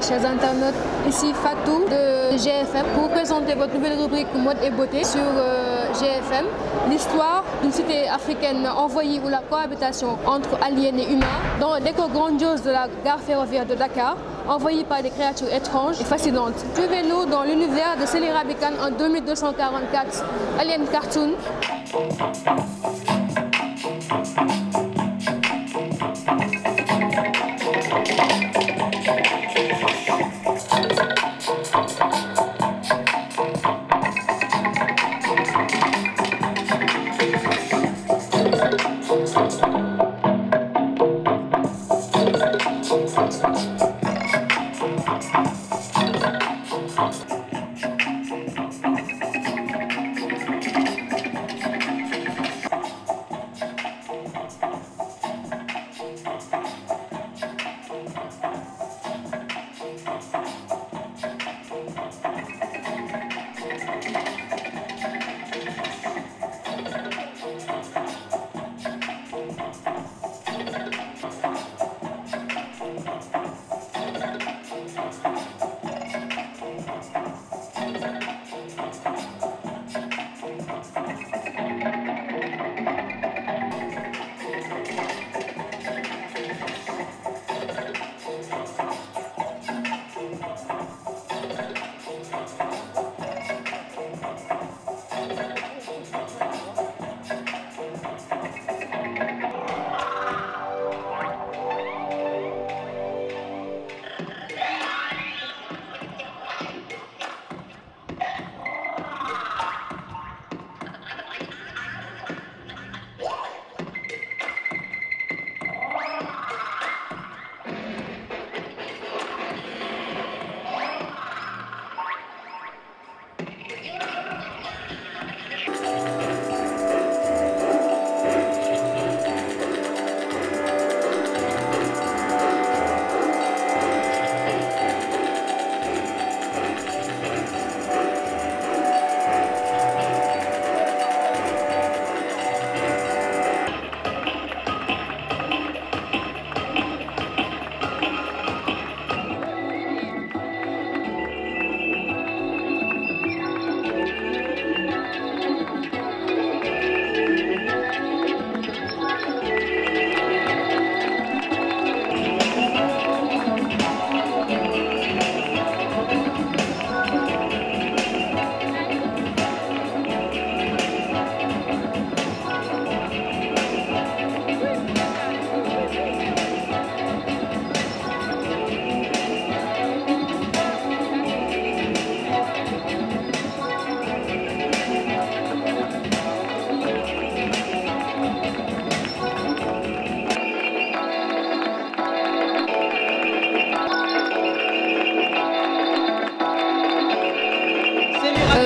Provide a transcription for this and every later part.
chers internautes, ici Fatou de GFM pour vous présenter votre nouvelle rubrique mode et beauté sur GFM. L'histoire d'une cité africaine envoyée où la cohabitation entre aliens et humains dans le décor grandiose de la gare ferroviaire de Dakar, envoyée par des créatures étranges et fascinantes. Suivez-nous dans l'univers de Sélé Rabican en 2244, Alien Cartoon.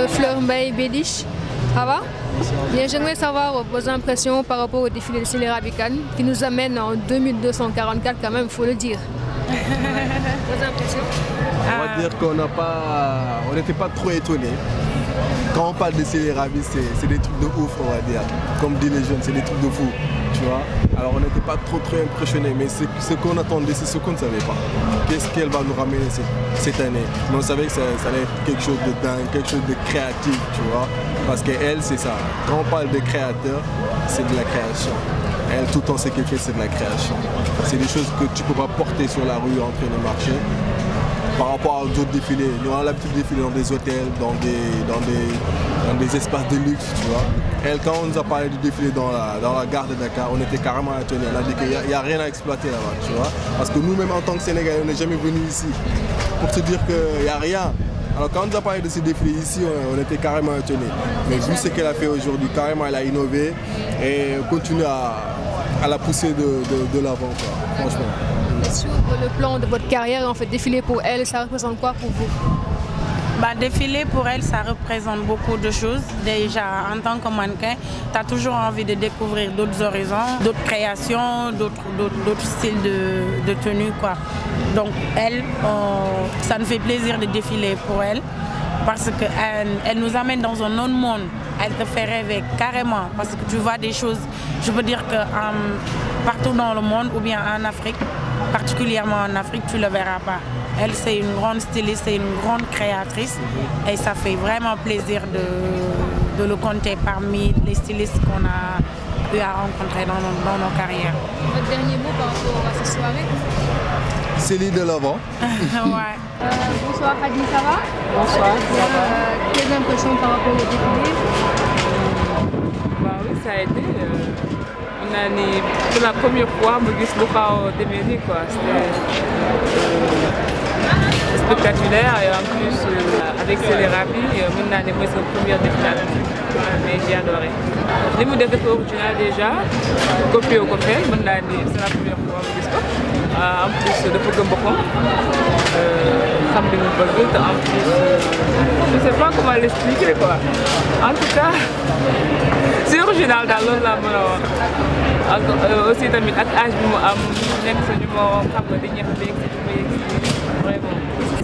Fleur Mbaye Bédiche, ça va? Bien, j'aimerais savoir vos impressions par rapport au défilé de Sélé Rabican qui nous amène en 2244 quand même, il faut le dire. Vos impressions? On va dire qu'on n'était pas trop étonnés. Quand on parle de Sélé Rabi, c'est des trucs de ouf, on va dire. Comme disent les jeunes, c'est des trucs de fou, tu vois. Alors on n'était pas trop impressionnés, mais ce qu'on attendait, c'est ce qu'on ne savait pas. Qu'est-ce qu'elle va nous ramener cette année? Mais on savait que ça allait être quelque chose de dingue, quelque chose de créatif, tu vois. Parce qu'elle, c'est ça. Quand on parle de créateur, c'est de la création. Elle, tout le temps, c'est quelque chose, c'est de la création. C'est des choses que tu ne peux pas porter sur la rue en train de marcher. Par rapport à d'autres défilés, nous avons l'habitude de défiler dans des hôtels, dans des espaces de luxe, tu vois. Elle, quand on nous a parlé du défilé dans la gare de Dakar, on était carrément étonnés. On a dit qu'il n'y a rien à exploiter là-bas, tu vois. Parce que nous-mêmes, en tant que Sénégalais, on n'est jamais venus ici pour se dire qu'il n'y a rien. Alors quand on nous a parlé de ce défilé ici, on était carrément étonnés. Mais vu ce qu'elle a fait aujourd'hui, carrément, elle a innové et continue à la pousser de l'avant, franchement. Sur le plan de votre carrière, en fait, défiler pour elle, ça représente quoi pour vous? Défiler pour elle, ça représente beaucoup de choses. Déjà, en tant que mannequin, tu as toujours envie de découvrir d'autres horizons, d'autres créations, d'autres styles de tenue, quoi. Donc, elle, ça nous fait plaisir de défiler pour elle parce qu'elle nous amène dans un autre monde. Elle te fait rêver carrément parce que tu vois des choses, je peux dire que partout dans le monde ou bien en Afrique, particulièrement en Afrique, tu ne le verras pas. Elle, c'est une grande styliste, c'est une grande créatrice. Et ça fait vraiment plaisir de le compter parmi les stylistes qu'on a eu à rencontrer dans nos carrières. Votre dernier mot par rapport à cette soirée? Céline de l'avant. Ouais. Bonsoir Hadi, ça va? Bonsoir, ça va. Quelles impressions par rapport au défilé? Bah oui, ça a été. On a pour la première fois, je suis beaucoup déménagé, quoi. C'était spectaculaire et en plus avec Célerabi, on a aimé son premier défilé. Mais j'ai adoré. Les modèles original déjà, copié au cocktail, c'est la première fois que je en plus de Foucault Bocon. En plus, je ne sais pas comment l'expliquer quoi. En tout cas, c'est original dans l'autre là. Aussi, avec l'âge, vraiment.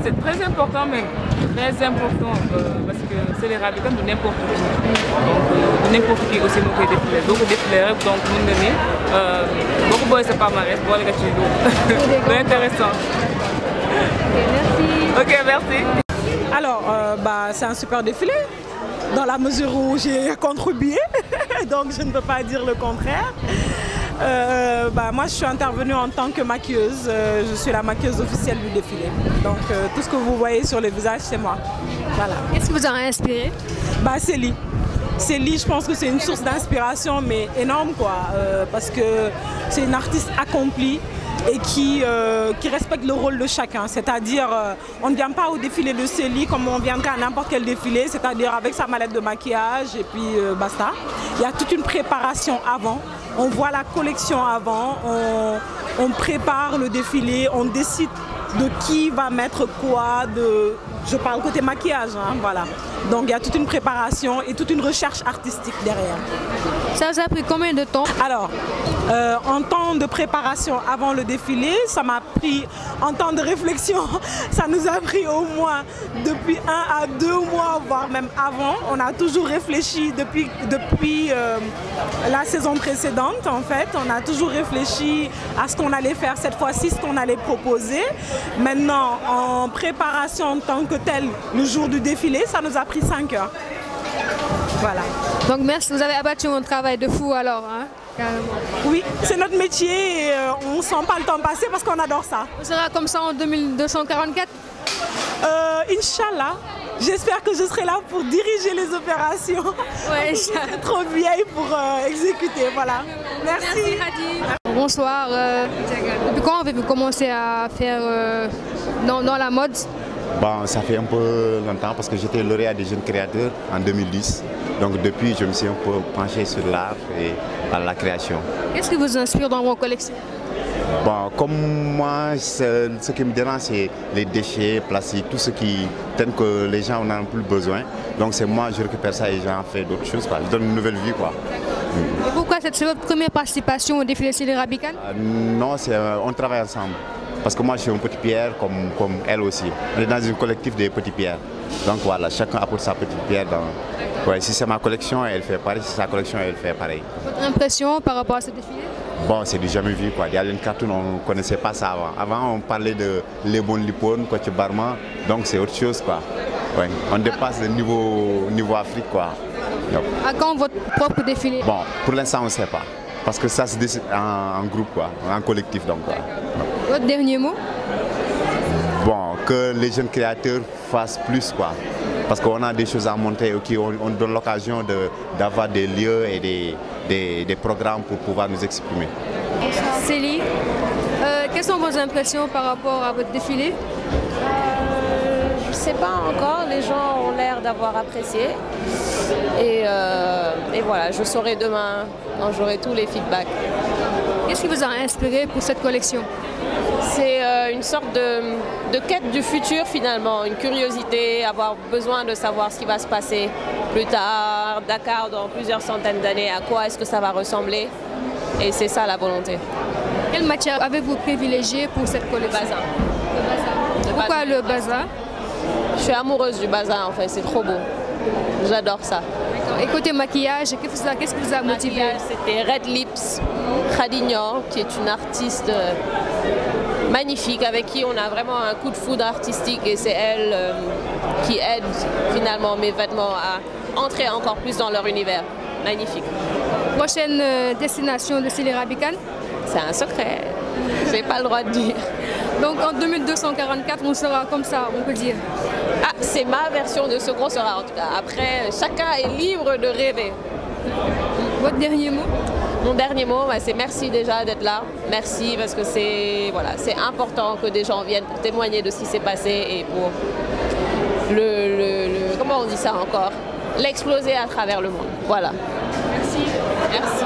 C'est très important, mais très important parce que c'est les rabais de n'importe qui. Donc, n'importe qui aussi nous fait défiler. Beaucoup défiler, donc beaucoup de c'est pas marrant, pour les gars, c'est intéressant. Merci. Ok, merci. Alors, c'est un super défilé, dans la mesure où j'ai contribué, donc je ne peux pas dire le contraire. Moi, je suis intervenue en tant que maquilleuse. Je suis la maquilleuse officielle du défilé. Donc, tout ce que vous voyez sur les visages, c'est moi. Voilà. Qu'est-ce qui vous a inspiré? Célie. Célie, je pense que c'est une source d'inspiration, mais énorme, quoi. Parce que c'est une artiste accomplie et qui respecte le rôle de chacun. C'est-à-dire, on ne vient pas au défilé de Célie comme on viendrait à n'importe quel défilé, c'est-à-dire avec sa mallette de maquillage et puis basta. Il y a toute une préparation avant. On voit la collection avant, on prépare le défilé, on décide de qui va mettre quoi, je parle côté maquillage, hein, voilà. Donc il y a toute une préparation et toute une recherche artistique derrière. Ça vous a pris combien de temps? Alors, en temps de préparation avant le défilé, ça m'a pris, en temps de réflexion, ça nous a pris au moins depuis 1 à 2 mois, voire même avant. On a toujours réfléchi depuis la saison précédente, en fait. On a toujours réfléchi à ce qu'on allait faire cette fois-ci, ce qu'on allait proposer. Maintenant, en préparation en tant que telle, le jour du défilé, ça nous a pris 5 heures. Voilà. Donc merci, vous avez abattu un travail de fou alors, hein, carrément. Oui, c'est notre métier et on ne sent pas le temps passer parce qu'on adore ça. On sera comme ça en 2244? Inch'Allah, j'espère que je serai là pour diriger les opérations. Ouais, je suis trop vieille pour exécuter, voilà. Merci. Hadi. Bonsoir. Depuis quand avez-vous commencé à faire dans la mode? Ça fait un peu longtemps parce que j'étais lauréat des jeunes créateurs en 2010. Donc depuis, je me suis un peu penché sur l'art et à la création. Qu'est-ce qui vous inspire dans vos collections? Comme moi, ce qui me dérange, c'est les déchets plastiques, tout ce que les gens n'en ont plus besoin. Donc c'est moi, je récupère ça et j'en fais d'autres choses, quoi. Je donne une nouvelle vie, quoi. Et pourquoi c'est votre première participation au défilé Célerabi Rabican? Non, on travaille ensemble. Parce que moi, je suis un petit pierre comme elle aussi. On est dans une collectif des petits pierres. Donc voilà, chacun apporte sa petite pierre. Ouais, si c'est ma collection, elle fait pareil. Si c'est sa collection, elle fait pareil. Votre impression par rapport à ce défilé? C'est du jamais vu, quoi. Il y a une cartoon, on ne connaissait pas ça avant. Avant, on parlait de Lebon Lipon, Coach Barma. Donc c'est autre chose, quoi. Ouais, on dépasse le niveau Afrique, quoi. Donc. À quand votre propre défilé? Pour l'instant, on ne sait pas. Parce que ça se décide en groupe, quoi, en collectif. Donc, quoi. Votre dernier mot? Que les jeunes créateurs fassent plus, quoi. Parce qu'on a des choses à monter, on donne l'occasion d'avoir des lieux et des programmes pour pouvoir nous exprimer. Célie, quelles sont vos impressions par rapport à votre défilé? Je ne sais pas encore, les gens ont l'air d'avoir apprécié. Et voilà, je saurai demain quand j'aurai tous les feedbacks. Qu'est-ce qui vous a inspiré pour cette collection? C'est une sorte de quête du futur finalement, une curiosité, avoir besoin de savoir ce qui va se passer plus tard, Dakar dans plusieurs centaines d'années, à quoi est-ce que ça va ressembler. Et c'est ça la volonté. Quelle matière avez-vous privilégié pour cette collection? Le bazin. Le bazin. Pourquoi le bazin? Je suis amoureuse du bazin en fait, c'est trop beau. J'adore ça. Et côté maquillage, qu'est-ce qui vous a motivé? C'était Red Lips, Khadinior, qui est une artiste magnifique avec qui on a vraiment un coup de foudre artistique et c'est elle qui aide finalement mes vêtements à entrer encore plus dans leur univers. Magnifique. Prochaine destination de Sily Raby Kane? C'est un secret, je n'ai pas le droit de dire. Donc en 2244, on sera comme ça, on peut dire. Ah, c'est ma version de ce qu'on sera en tout cas. Après, chacun est libre de rêver. Votre dernier mot? Mon dernier mot, c'est merci déjà d'être là. Merci parce que c'est important que des gens viennent pour témoigner de ce qui s'est passé et pour comment on dit ça encore? L'exploser à travers le monde. Voilà. Merci. Merci.